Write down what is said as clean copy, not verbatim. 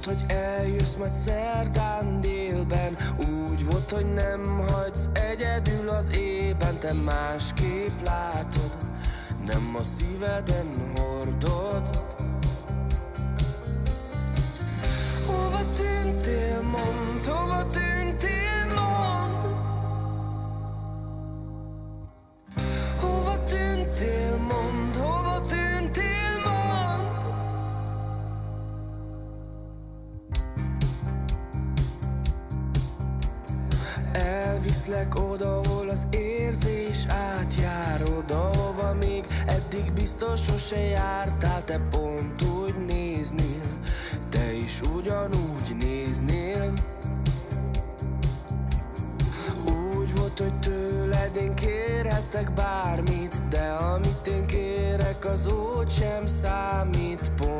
hogy eljössz majd szerdán délben, úgy volt, hogy nem hagysz egyedül az ében. Te másképp látod, nem a szíveden hordod. Hova tűntél, mondd, hova tűntél, mondd. Hova tűntél, mondd, hova tűntél, mondd. Elviszlek oda, hol az érzés átjárod, ahova még eddig biztos sose jártál. Te pont úgy néznél, te is ugyanúgy néznél. Úgy volt, hogy tőled én kérhetek bármit, de amit én kérek, az úgy sem számít. Pont